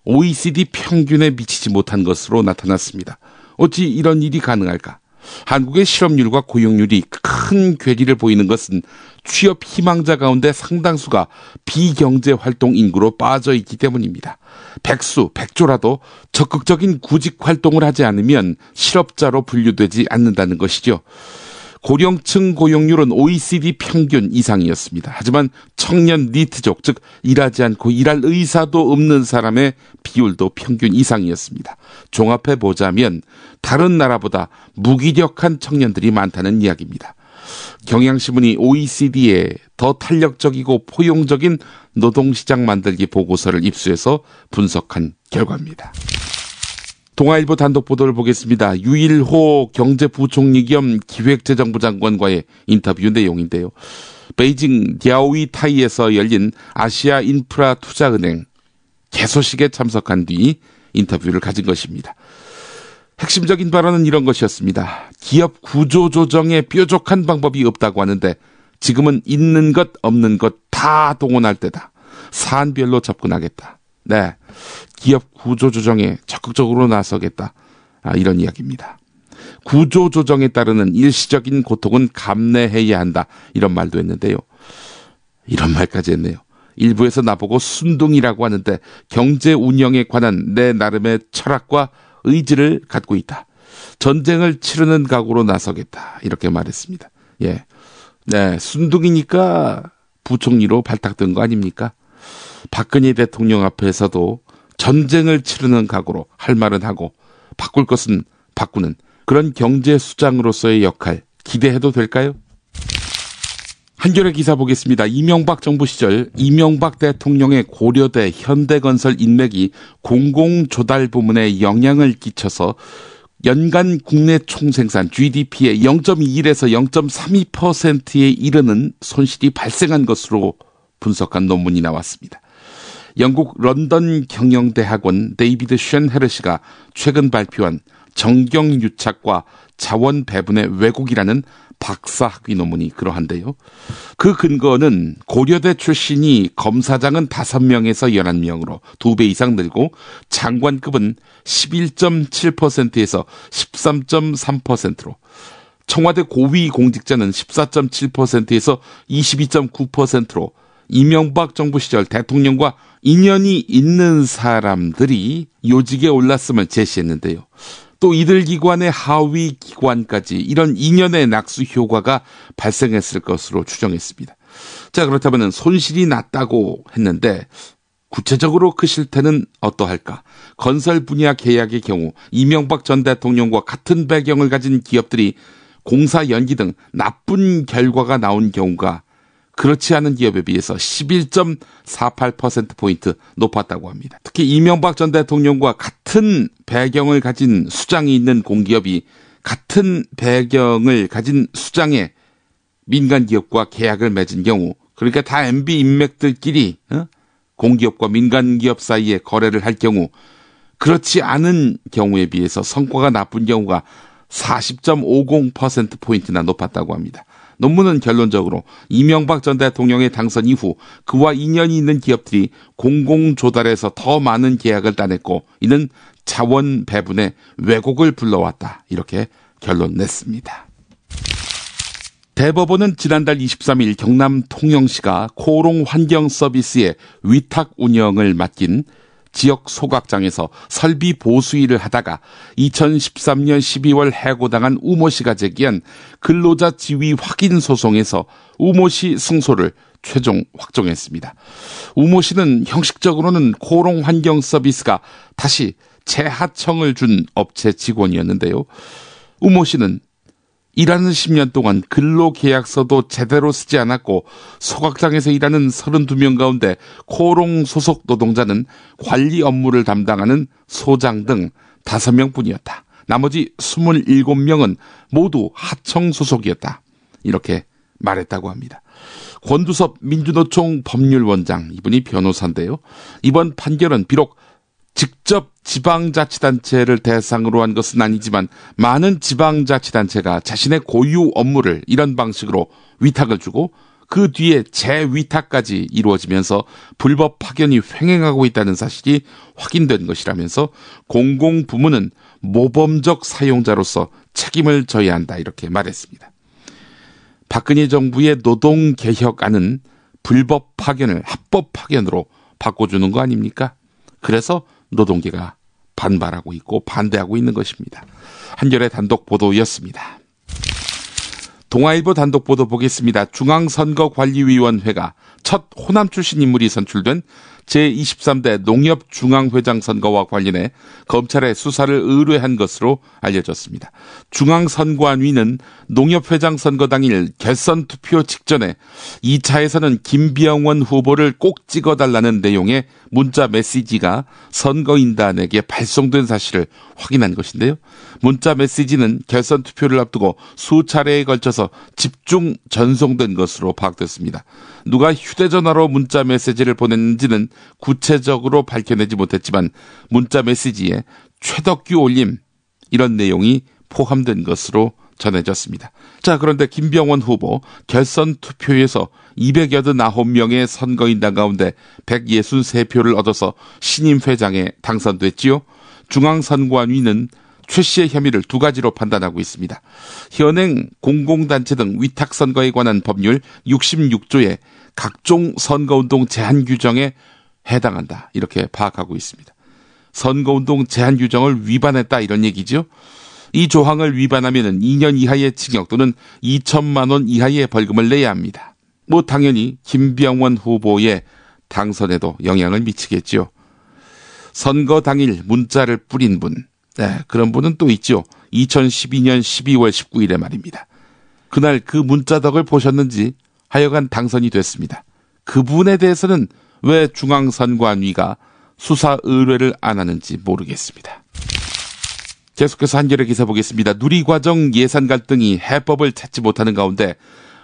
OECD 평균에 미치지 못한 것으로 나타났습니다. 어찌 이런 일이 가능할까? 한국의 실업률과 고용률이 큰 괴리를 보이는 것은 취업 희망자 가운데 상당수가 비경제활동 인구로 빠져 있기 때문입니다. 백조라도 적극적인 구직 활동을 하지 않으면 실업자로 분류되지 않는다는 것이죠. 고령층 고용률은 OECD 평균 이상이었습니다. 하지만 청년 니트족, 즉 일하지 않고 일할 의사도 없는 사람의 비율도 평균 이상이었습니다. 종합해보자면 다른 나라보다 무기력한 청년들이 많다는 이야기입니다. 경향신문이 OECD에 더 탄력적이고 포용적인 노동시장 만들기 보고서를 입수해서 분석한 결과입니다. 동아일보 단독 보도를 보겠습니다. 유일호 경제부총리 겸 기획재정부 장관과의 인터뷰 내용인데요. 베이징 디아오이타이에서 열린 아시아 인프라 투자은행 개소식에 참석한 뒤 인터뷰를 가진 것입니다. 핵심적인 발언은 이런 것이었습니다. 기업 구조 조정에 뾰족한 방법이 없다고 하는데 지금은 있는 것 없는 것 다 동원할 때다. 사안별로 접근하겠다. 네, 기업 구조 조정에 적극적으로 나서겠다. 이런 이야기입니다. 구조 조정에 따르는 일시적인 고통은 감내해야 한다. 이런 말도 했는데요. 이런 말까지 했네요. 일부에서 나보고 순둥이라고 하는데 경제 운영에 관한 내 나름의 철학과 의지를 갖고 있다. 전쟁을 치르는 각오로 나서겠다. 이렇게 말했습니다. 예, 네, 순둥이니까 부총리로 발탁된 거 아닙니까? 박근혜 대통령 앞에서도 전쟁을 치르는 각오로 할 말은 하고 바꿀 것은 바꾸는 그런 경제 수장으로서의 역할 기대해도 될까요? 한겨레 기사 보겠습니다. 이명박 정부 시절 이명박 대통령의 고려대 현대건설 인맥이 공공조달 부문에 영향을 끼쳐서 연간 국내 총생산 GDP의 0.21에서 0.32%에 이르는 손실이 발생한 것으로 분석한 논문이 나왔습니다. 영국 런던 경영대학원 데이비드 쉔 헤르시가 최근 발표한 정경유착과 자원 배분의 왜곡이라는 박사학위 논문이 그러한데요. 그 근거는 고려대 출신이 검사장은 5명에서 11명으로 2배 이상 늘고 장관급은 11.7%에서 13.3%로 청와대 고위 공직자는 14.7%에서 22.9%로 이명박 정부 시절 대통령과 인연이 있는 사람들이 요직에 올랐음을 제시했는데요. 또 이들 기관의 하위 기관까지 이런 인연의 낙수 효과가 발생했을 것으로 추정했습니다. 자, 그렇다면 손실이 났다고 했는데 구체적으로 그 실태는 어떠할까? 건설 분야 계약의 경우 이명박 전 대통령과 같은 배경을 가진 기업들이 공사 연기 등 나쁜 결과가 나온 경우가 그렇지 않은 기업에 비해서 11.48%포인트 높았다고 합니다. 특히 이명박 전 대통령과 같은 배경을 가진 수장이 있는 공기업이 같은 배경을 가진 수장의 민간기업과 계약을 맺은 경우, 그러니까 다 MB 인맥들끼리 공기업과 민간기업 사이에 거래를 할 경우, 그렇지 않은 경우에 비해서 성과가 나쁜 경우가 40.50%포인트나 높았다고 합니다. 논문은 결론적으로 이명박 전 대통령의 당선 이후 그와 인연이 있는 기업들이 공공조달해서 더 많은 계약을 따냈고, 이는 자원 배분에 왜곡을 불러왔다, 이렇게 결론 냈습니다. 대법원은 지난달 23일 경남 통영시가 코오롱 환경서비스의 위탁 운영을 맡긴 지역 소각장에서 설비 보수 일을 하다가 2013년 12월 해고당한 우모씨가 제기한 근로자 지위 확인 소송에서 우모씨 승소를 최종 확정했습니다. 우모씨는 형식적으로는 코오롱 환경서비스가 다시 재하청을 준 업체 직원이었는데요. 우모씨는 일하는 10년 동안 근로계약서도 제대로 쓰지 않았고, 소각장에서 일하는 32명 가운데 코오롱 소속 노동자는 관리 업무를 담당하는 소장 등 5명뿐이었다. 나머지 27명은 모두 하청 소속이었다, 이렇게 말했다고 합니다. 권두섭 민주노총 법률원장, 이분이 변호사인데요. 이번 판결은 비록 직접 지방자치단체를 대상으로 한 것은 아니지만 많은 지방자치단체가 자신의 고유 업무를 이런 방식으로 위탁을 주고 그 뒤에 재위탁까지 이루어지면서 불법 파견이 횡행하고 있다는 사실이 확인된 것이라면서 공공부문은 모범적 사용자로서 책임을 져야 한다, 이렇게 말했습니다. 박근혜 정부의 노동개혁안은 불법 파견을 합법 파견으로 바꿔주는 거 아닙니까? 그래서 노동계가 반발하고 있고 반대하고 있는 것입니다. 한겨레 단독 보도였습니다. 동아일보 단독 보도 보겠습니다. 중앙선거관리위원회가 첫 호남 출신 인물이 선출된 제23대 농협중앙회장 선거와 관련해 검찰에 수사를 의뢰한 것으로 알려졌습니다. 중앙선관위는 농협회장 선거 당일 결선 투표 직전에 2차에서는 김병원 후보를 꼭 찍어달라는 내용의 문자 메시지가 선거인단에게 발송된 사실을 확인한 것인데요. 문자 메시지는 결선 투표를 앞두고 수차례에 걸쳐서 집중 전송된 것으로 파악됐습니다. 누가 휴대전화로 문자 메시지를 보냈는지는 구체적으로 밝혀내지 못했지만 문자 메시지에 최덕규 올림, 이런 내용이 포함된 것으로 전해졌습니다. 자, 그런데 김병원 후보 결선 투표에서 289명의 선거인단 가운데 163표를 얻어서 신임 회장에 당선됐지요. 중앙선관위는 최 씨의 혐의를 두 가지로 판단하고 있습니다. 현행 공공단체 등 위탁선거에 관한 법률 66조의 각종 선거운동 제한 규정에 해당한다, 이렇게 파악하고 있습니다. 선거운동 제한 규정을 위반했다, 이런 얘기죠. 이 조항을 위반하면 2년 이하의 징역 또는 2천만 원 이하의 벌금을 내야 합니다. 당연히 김병원 후보의 당선에도 영향을 미치겠죠. 선거 당일 문자를 뿌린 분, 그런 분은 또 있죠. 2012년 12월 19일에 말입니다. 그날 그 문자덕을 보셨는지 하여간 당선이 됐습니다. 그분에 대해서는 왜 중앙선관위가 수사 의뢰를 안 하는지 모르겠습니다. 계속해서 한겨레 기사 보겠습니다. 누리과정 예산 갈등이 해법을 찾지 못하는 가운데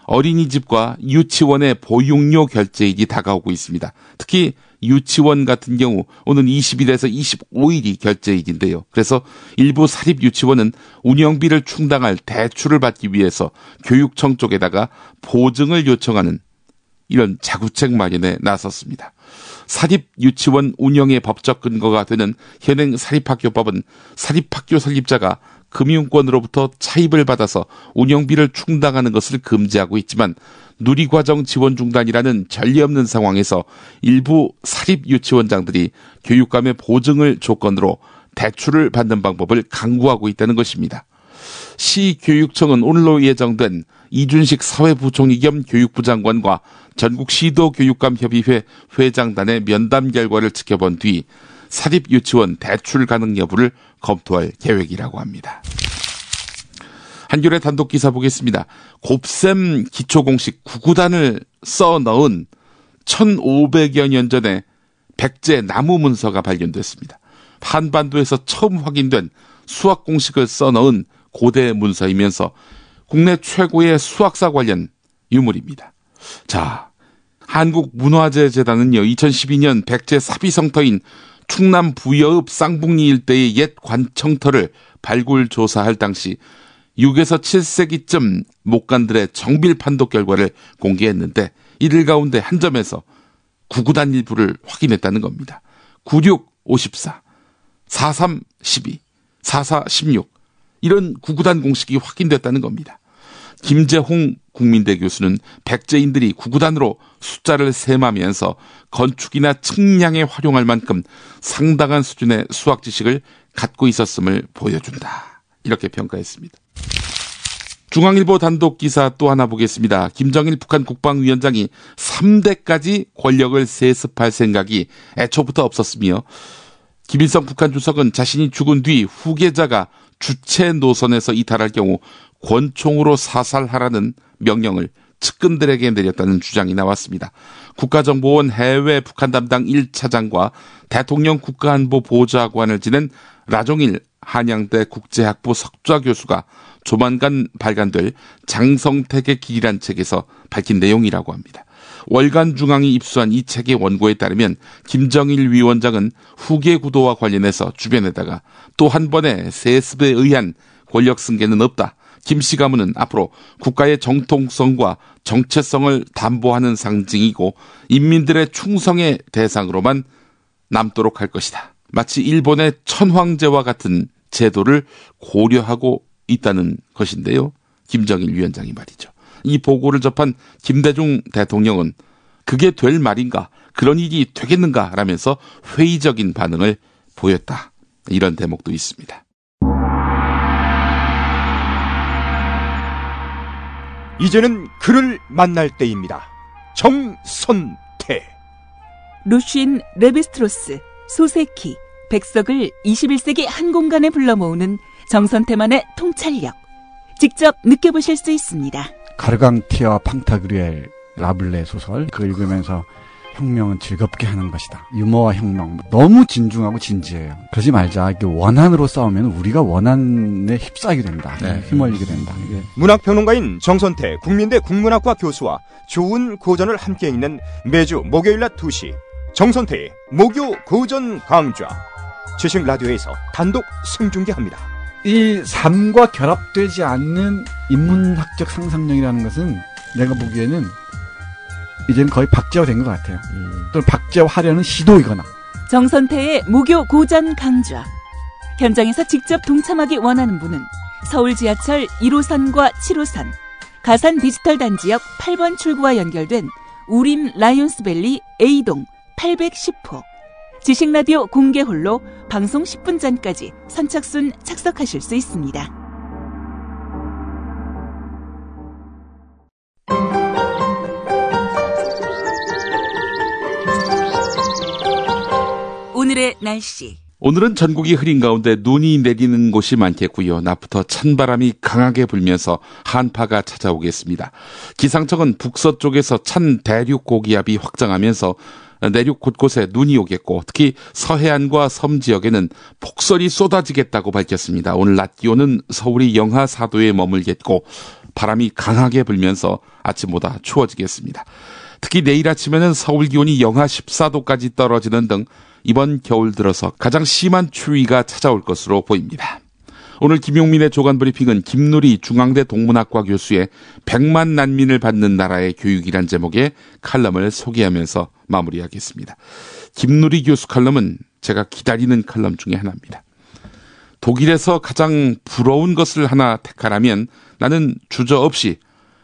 어린이집과 유치원의 보육료 결제일이 다가오고 있습니다. 특히 유치원 같은 경우 오는 20일에서 25일이 결제일인데요. 그래서 일부 사립 유치원은 운영비를 충당할 대출을 받기 위해서 교육청 쪽에다가 보증을 요청하는 이런 자구책 마련에 나섰습니다. 사립 유치원 운영의 법적 근거가 되는 현행 사립학교법은 사립학교 설립자가 금융권으로부터 차입을 받아서 운영비를 충당하는 것을 금지하고 있지만 누리과정 지원 중단이라는 전례 없는 상황에서 일부 사립 유치원장들이 교육감의 보증을 조건으로 대출을 받는 방법을 강구하고 있다는 것입니다. 시교육청은 오늘로 예정된 이준식 사회부총리 겸 교육부 장관과 전국시도교육감협의회 회장단의 면담 결과를 지켜본 뒤 사립유치원 대출 가능 여부를 검토할 계획이라고 합니다. 한겨레 단독 기사 보겠습니다. 곱셈 기초공식 9구단을 써넣은 1500여 년 전에 백제 나무 문서가 발견됐습니다. 한반도에서 처음 확인된 수학 공식을 써넣은 고대 문서이면서 국내 최고의 수학사 관련 유물입니다. 자, 한국문화재재단은요, 2012년 백제 사비성터인 충남 부여읍 쌍북리 일대의 옛 관청터를 발굴 조사할 당시 6에서 7세기쯤 목간들의 정빌 판독 결과를 공개했는데 이들 가운데 한 점에서 9구단 일부를 확인했다는 겁니다. 96, 54, 43, 12, 44, 16 이런 9구단 공식이 확인됐다는 겁니다. 김재홍 국민대 교수는 백제인들이 9구단으로 숫자를 셈하면서 건축이나 측량에 활용할 만큼 상당한 수준의 수학 지식을 갖고 있었음을 보여준다. 이렇게 평가했습니다. 중앙일보 단독 기사 또 하나 보겠습니다. 김정일 북한 국방위원장이 3대까지 권력을 세습할 생각이 애초부터 없었으며 김일성 북한 주석은 자신이 죽은 뒤 후계자가 주체 노선에서 이탈할 경우 권총으로 사살하라는 명령을 측근들에게 내렸다는 주장이 나왔습니다. 국가정보원 해외 북한 담당 1차장과 대통령 국가안보보좌관을 지낸 라종일 한양대 국제학부 석좌 교수가 조만간 발간될 장성택의 길이란 책에서 밝힌 내용이라고 합니다. 월간 중앙이 입수한 이 책의 원고에 따르면 김정일 위원장은 후계 구도와 관련해서 주변에다가 또 한 번의 세습에 의한 권력 승계는 없다. 김씨 가문은 앞으로 국가의 정통성과 정체성을 담보하는 상징이고 인민들의 충성의 대상으로만 남도록 할 것이다. 마치 일본의 천황제와 같은 제도를 고려하고 있다는 것인데요. 김정일 위원장이 말이죠. 이 보고를 접한 김대중 대통령은 그게 될 말인가? 그런 일이 되겠는가? 라면서 회의적인 반응을 보였다. 이런 대목도 있습니다. 이제는 그를 만날 때입니다. 정선태. 루쉰 레비스트로스, 소세키, 백석을 21세기 한 공간에 불러 모으는 정선태만의 통찰력. 직접 느껴보실 수 있습니다. 가르강티아 팡타그리엘 라블레 소설, 그걸 읽으면서 혁명은 즐겁게 하는 것이다. 유머와 혁명. 너무 진중하고 진지해요. 그러지 말자. 이게 원한으로 싸우면 우리가 원한에 휩싸이게 된다. 휘말리게 된다. 이게. 문학평론가인 정선태 국민대 국문학과 교수와 좋은 고전을 함께 읽는 매주 목요일 낮 2시 정선태의 목요 고전 강좌. 지식 라디오에서 단독 생중계합니다. 이 삶과 결합되지 않는 인문학적 상상력이라는 것은 내가 보기에는 이제는 거의 박제화 된 것 같아요. 또는 박제화하려는 시도이거나. 정선태의 목요 고전 강좌. 현장에서 직접 동참하기 원하는 분은 서울 지하철 1호선과 7호선, 가산 디지털 단지역 8번 출구와 연결된 우림 라이온스밸리 A동 810호. 지식라디오 공개홀로 방송 10분 전까지 선착순 착석하실 수 있습니다. 오늘의 날씨. 오늘은 전국이 흐린 가운데 눈이 내리는 곳이 많겠고요. 낮부터 찬바람이 강하게 불면서 한파가 찾아오겠습니다. 기상청은 북서쪽에서 찬 대륙 고기압이 확장하면서 내륙 곳곳에 눈이 오겠고 특히 서해안과 섬 지역에는 폭설이 쏟아지겠다고 밝혔습니다. 오늘 낮 기온은 서울이 영하 4도에 머물겠고 바람이 강하게 불면서 아침보다 추워지겠습니다. 특히 내일 아침에는 서울 기온이 영하 14도까지 떨어지는 등 이번 겨울 들어서 가장 심한 추위가 찾아올 것으로 보입니다. 오늘 김용민의 조간브리핑은 김누리 중앙대 동문학과 교수의 100만 난민을 받는 나라의 교육이란 제목의 칼럼을 소개하면서 마무리하겠습니다. 김누리 교수 칼럼은 제가 기다리는 칼럼 중에 하나입니다. 독일에서 가장 부러운 것을 하나 택하라면 나는 주저없이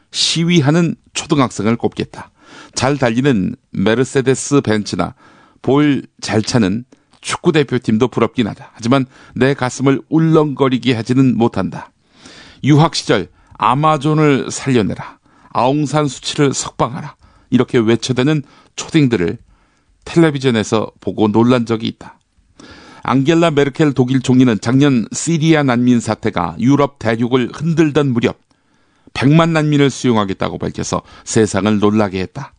시위하는 초등학생을 꼽겠다. 잘 달리는 메르세데스 벤츠나 볼 잘 차는 축구대표팀도 부럽긴 하다. 하지만 내 가슴을 울렁거리게 하지는 못한다. 유학 시절 아마존을 살려내라, 아웅산 수치를 석방하라 이렇게 외쳐대는 초딩들을 텔레비전에서 보고 놀란 적이 있다. 앙겔라 메르켈 독일 총리는 작년 시리아 난민 사태가 유럽 대륙을 흔들던 무렵 100만 난민을 수용하겠다고 밝혀서 세상을 놀라게 했다.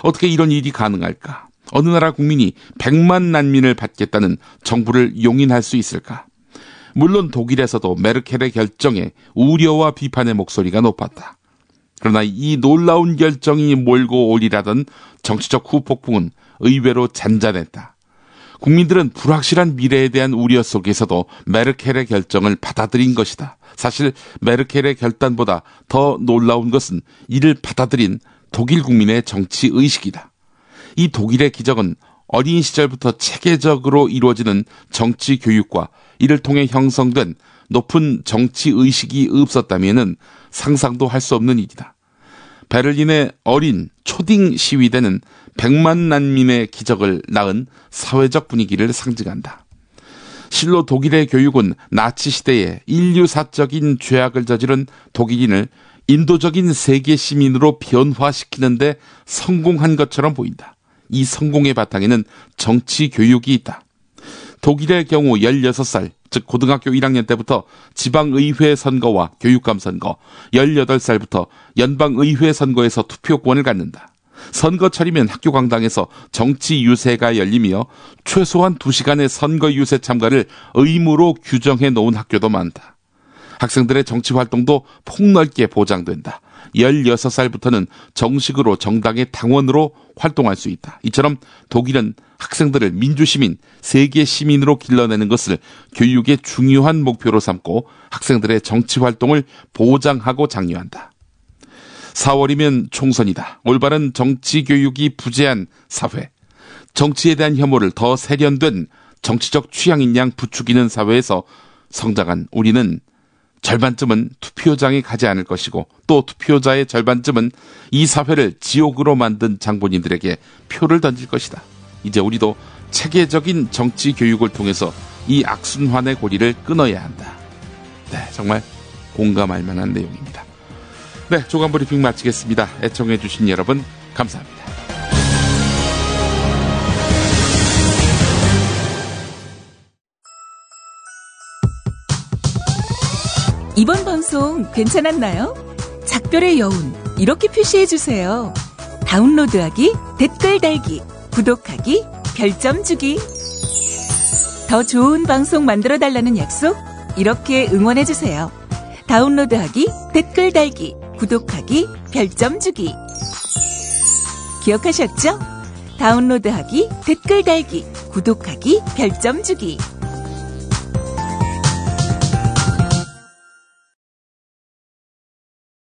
어떻게 이런 일이 가능할까? 어느 나라 국민이 100만 난민을 받겠다는 정부를 용인할 수 있을까? 물론 독일에서도 메르켈의 결정에 우려와 비판의 목소리가 높았다. 그러나 이 놀라운 결정이 몰고 오리라던 정치적 후폭풍은 의외로 잔잔했다. 국민들은 불확실한 미래에 대한 우려 속에서도 메르켈의 결정을 받아들인 것이다. 사실 메르켈의 결단보다 더 놀라운 것은 이를 받아들인 독일 국민의 정치 의식이다. 이 독일의 기적은 어린 시절부터 체계적으로 이루어지는 정치 교육과 이를 통해 형성된 높은 정치 의식이 없었다면은 상상도 할 수 없는 일이다. 베를린의 어린 초딩 시위대는 100만 난민의 기적을 낳은 사회적 분위기를 상징한다. 실로 독일의 교육은 나치 시대에 인류사적인 죄악을 저지른 독일인을 인도적인 세계 시민으로 변화시키는데 성공한 것처럼 보인다. 이 성공의 바탕에는 정치 교육이 있다. 독일의 경우 16살, 즉 고등학교 1학년 때부터 지방의회 선거와 교육감 선거, 18살부터 연방의회 선거에서 투표권을 갖는다. 선거철이면 학교 강당에서 정치 유세가 열리며 최소한 2시간의 선거 유세 참가를 의무로 규정해 놓은 학교도 많다. 학생들의 정치 활동도 폭넓게 보장된다. 16살부터는 정식으로 정당의 당원으로 활동할 수 있다. 이처럼 독일은 학생들을 민주시민, 세계 시민으로 길러내는 것을 교육의 중요한 목표로 삼고 학생들의 정치 활동을 보장하고 장려한다. 4월이면 총선이다. 올바른 정치 교육이 부재한 사회, 정치에 대한 혐오를 더 세련된 정치적 취향인 양 부추기는 사회에서 성장한 우리는 절반쯤은 투표장에 가지 않을 것이고 또 투표자의 절반쯤은 이 사회를 지옥으로 만든 장본인들에게 표를 던질 것이다. 이제 우리도 체계적인 정치 교육을 통해서 이 악순환의 고리를 끊어야 한다. 네, 정말 공감할 만한 내용입니다. 네, 조간 브리핑 마치겠습니다. 애청해 주신 여러분 감사합니다. 이번 방송 괜찮았나요? 작별의 여운 이렇게 표시해주세요. 다운로드하기, 댓글 달기, 구독하기, 별점 주기. 더 좋은 방송 만들어달라는 약속 이렇게 응원해주세요. 다운로드하기, 댓글 달기, 구독하기, 별점 주기. 기억하셨죠? 다운로드하기, 댓글 달기, 구독하기, 별점 주기.